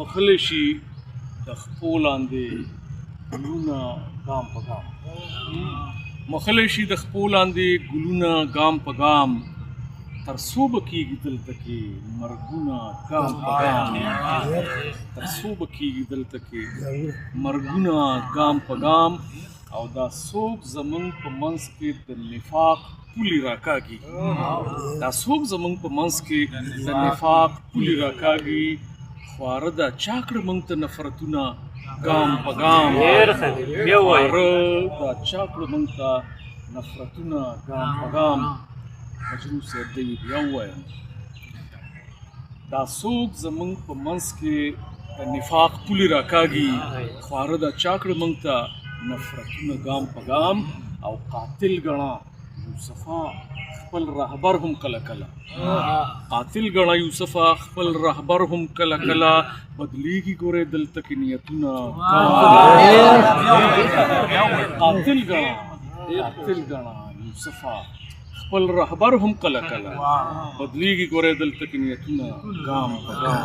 مخلشي د خپو لاندې ګلونه ګام په ګام مخلشي د خپو لاندې ګلونه ګام په ګام تر څو به کېږي دلته کې مرګونه ګام په ګام تر څو به کېږي دلته کې مرګونه ګام په ګام او دا څوک زمونږ په منځ کې د نفاق پولې راکاږي دا څوک زمونږ په منځ کې د نفاق پولې راکاږي خواره دا چا کړه موږ ته نفرتونه ګام په ګام خواره دا چا کړه موږ ته نفرتونه ګام په ګام مجروح صاحب دی بیا ووایم دا څوک زمونږ په منځ کې د نفاق پولې راکاږي خواره دا چا کړه موږ ته نفرتونه ګام په ګام او قاتل ګڼه یوسفه خپل رهبر هم کله کله قاتل ګڼه یوسفه خپل رهبر هم کله کله بدلیږي ګورې دلته کې نیتونه قاتل ګڼه یوسفه خپل رهبر هم کله کله بدلیږي ګورې دلته کې نیتونه ګام په ګام